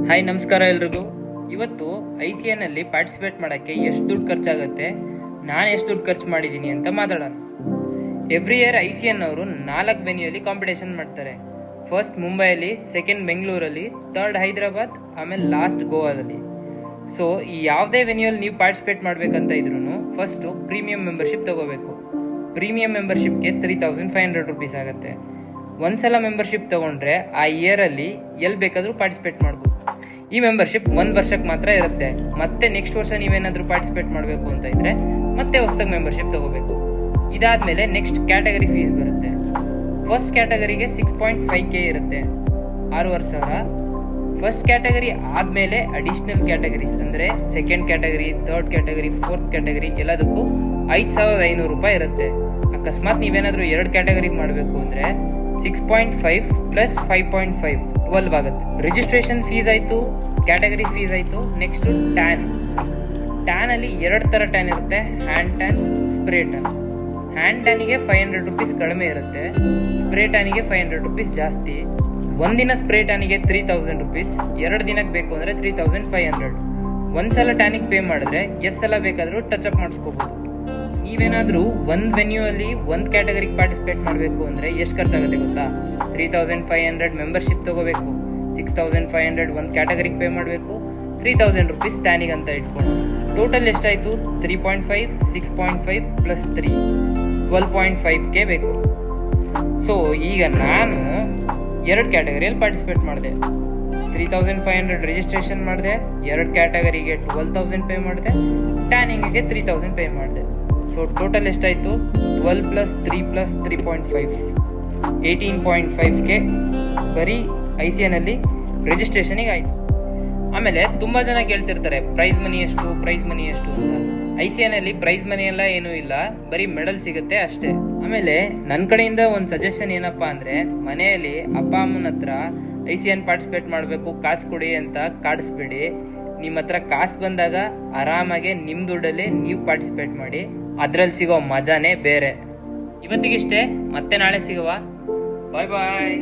Hi, ನಮಸ್ಕಾರ ಎಲ್ರಿಗೂ. ಇವತ್ತು ICN ಅಲ್ಲಿ ಪಾರ್ಟಿಸಿಪೇಟ್ ಮಾಡೋಕ್ಕೆ ಎಷ್ಟು ದುಡ್ಡು ಖರ್ಚಾಗುತ್ತೆ, ನಾನು ಎಷ್ಟು ದುಡ್ಡು ಖರ್ಚು ಮಾಡಿದ್ದೀನಿ ಅಂತ ಮಾತಾಡೋಣ. ಎವ್ರಿ ಇಯರ್ ICN ಅವರು 4 ವೆನ್ಯೂಲಿ ಕಾಂಪಿಟೇಷನ್ ಮಾಡ್ತಾರೆ. ಫಸ್ಟ್ ಮುಂಬೈಯಲ್ಲಿ, ಸೆಕೆಂಡ್ ಬೆಂಗಳೂರಲ್ಲಿ, ಥರ್ಡ್ ಹೈದರಾಬಾದ್, ಆಮೇಲೆ ಲಾಸ್ಟ್ ಗೋವಾದಲ್ಲಿ. ಸೊ ಈ ಯಾವುದೇ ವೆನ್ಯೂಲ್ಲಿ ನೀವು ಪಾರ್ಟಿಸಿಪೇಟ್ ಮಾಡಬೇಕಂತ ಇದ್ರೂ ಫಸ್ಟು ಪ್ರೀಮಿಯಂ ಮೆಂಬರ್ಶಿಪ್ ತಗೋಬೇಕು. ಪ್ರೀಮಿಯಂ ಮೆಂಬರ್ಶಿಪ್ಗೆ 3500 ರುಪೀಸ್ ಆಗುತ್ತೆ. ಒಂದ್ಸಲ ಮೆಂಬರ್ಶಿಪ್ ತಗೊಂಡ್ರೆ ಆ ಇಯರಲ್ಲಿ ಎಲ್ಲಿ ಬೇಕಾದರೂ ಪಾರ್ಟಿಸಿಪೇಟ್ ಮಾಡ್ಬೋದು. ಈ ಮೆಂಬರ್ಶಿಪ್ 1 ವರ್ಷಕ್ಕೆ ಮಾತ್ರ ಇರುತ್ತೆ. ಮತ್ತೆ ನೆಕ್ಸ್ಟ್ ವರ್ಷ ನೀವೇನಾದರೂ ಪಾರ್ಟಿಸಿಪೇಟ್ ಮಾಡಬೇಕು ಅಂತ ಇದ್ರೆ ಮತ್ತೆ ಹೊಸದಾಗಿ ಮೆಂಬರ್ಶಿಪ್ ತಗೋಬೇಕು. ಇದಾದ್ಮೇಲೆ ನೆಕ್ಸ್ಟ್ ಕ್ಯಾಟಗರಿ ಫೀಸ್ ಬರುತ್ತೆ. ಫಸ್ಟ್ ಕ್ಯಾಟಗರಿಗೆ 6.5K ಇರುತ್ತೆ, 6,500. ಫಸ್ಟ್ ಕ್ಯಾಟಗರಿ ಆದಮೇಲೆ ಅಡಿಷ್ನಲ್ ಕ್ಯಾಟಗರೀಸ್ ಅಂದರೆ second category, third category, fourth category ಎಲ್ಲದಕ್ಕೂ 5,500 ರೂಪಾಯಿ ಇರುತ್ತೆ. ಅಕಸ್ಮಾತ್ ನೀವೇನಾದರೂ 2 ಕ್ಯಾಟಗರಿ ಮಾಡಬೇಕು ಅಂದರೆ 6.5 ಪ್ಲಸ್ 5.5 12 ಆಗುತ್ತೆ. ರಿಜಿಸ್ಟ್ರೇಷನ್ ಫೀಸ್ ಆಯಿತು, ಕ್ಯಾಟಗರಿ ಫೀಸ್ ಆಯಿತು. ನೆಕ್ಸ್ಟು ಟ್ಯಾನಲ್ಲಿ 2 ಥರ ಟ್ಯಾನ್ ಇರುತ್ತೆ, hand tan, spray tan. Hand ಟ್ಯಾನಿಗೆ 500 ರುಪೀಸ್ ಕಡಿಮೆ ಇರುತ್ತೆ, ಸ್ಪ್ರೇ ಟ್ಯಾನಿಗೆ 500 ರುಪೀಸ್ ಜಾಸ್ತಿ. ಒಂದಿನ ಸ್ಪ್ರೇ ಟ್ಯಾನಿಗೆ 3000 ರುಪೀಸ್, 2 ದಿನಕ್ಕೆ ಬೇಕು ಅಂದರೆ 3500. ಒಂದ್ಸಲ ಟ್ಯಾನಿಗೆ ಪೇ ಮಾಡಿದ್ರೆ ಎಷ್ಟು ಸಲ ಬೇಕಾದರೂ ಟಚ್ ಅಪ್ ಮಾಡಿಸ್ಕೋಬೋದು. ನೀವೇನಾದರೂ ಒಂದು ವೆನ್ಯೂಯಲ್ಲಿ ಒಂದು ಕ್ಯಾಟಗರಿಗೆ ಪಾರ್ಟಿಸಿಪೇಟ್ ಮಾಡಬೇಕು ಅಂದರೆ ಎಷ್ಟು ಖರ್ಚಾಗುತ್ತೆ ಗೊತ್ತಾ? 3500 ಮೆಂಬರ್ಶಿಪ್ ತೊಗೋಬೇಕು, 6500 ಒಂದು ಕ್ಯಾಟಗರಿಗೆ ಪೇ ಮಾಡಬೇಕು, 3000 ರುಪೀಸ್ ಟ್ಯಾನಿಗೆ ಅಂತ ಇಟ್ಕೊಂಡು ಟೋಟಲ್ ಎಷ್ಟಾಯಿತು? 3.5, 6.5 ಪ್ಲಸ್ 3 12.5K ಬೇಕು. ಸೊ ಈಗ ನಾನು 2 ಕ್ಯಾಟಗರಿಯಲ್ಲಿ ಪಾರ್ಟಿಸಿಪೇಟ್ ಮಾಡಿದೆ. 3500 ರಿಜಿಸ್ಟ್ರೇಷನ್ ಮಾಡಿದೆ, 2 ಕ್ಯಾಟಗರಿಗೆ 12,000 ಪೇ ಮಾಡಿದೆ, ಟ್ಯಾನಿಂಗಿಗೆ 3000 ಪೇ ಮಾಡಿದೆ. ಸೊ ಟೋಟಲ್ ಎಷ್ಟಾಯಿತು? 12 ಪ್ಲಸ್ 3 ಪ್ಲಸ್ 3.5 18.5K ಬರೀ ICN ಅಲ್ಲಿ ರಿಜಿಸ್ಟ್ರೇಷನಿಗೆ ಆಯಿತು. ಆಮೇಲೆ ತುಂಬ ಜನ ಕೇಳ್ತಿರ್ತಾರೆ ಪ್ರೈಸ್ ಮನಿ ಎಷ್ಟು ಅಂತ. ICN ಅಲ್ಲಿ ಪ್ರೈಸ್ ಮನಿ ಎಲ್ಲ ಏನೂ ಇಲ್ಲ, ಬರೀ ಮೆಡಲ್ ಸಿಗುತ್ತೆ ಅಷ್ಟೇ. ಆಮೇಲೆ ನನ್ನ ಕಡೆಯಿಂದ ಒಂದು ಸಜೆಷನ್ ಏನಪ್ಪ ಅಂದರೆ, ಮನೆಯಲ್ಲಿ ಅಪ್ಪ ಅಮ್ಮನ ಹತ್ರ ICN ಪಾರ್ಟಿಸಿಪೇಟ್ ಮಾಡಬೇಕು ಕಾಸು ಕೊಡಿ ಅಂತ ಕಾಡಿಸ್ಬೇಡಿ. ನಿಮ್ಮ ಹತ್ರ ಕಾಸು ಬಂದಾಗ ಆರಾಮಾಗೆ ನಿಮ್ಮ ದುಡ್ಡಲ್ಲಿ ನೀವು ಪಾರ್ಟಿಸಿಪೇಟ್ ಮಾಡಿ, ಅದರಲ್ಲಿ ಸಿಗೋ ಮಜಾನೇ ಬೇರೆ. ಇವತ್ತಿಗಿಷ್ಟೇ, ಮತ್ತೆ ನಾಳೆ ಸಿಗುವ. ಬಾಯ್ ಬಾಯ್.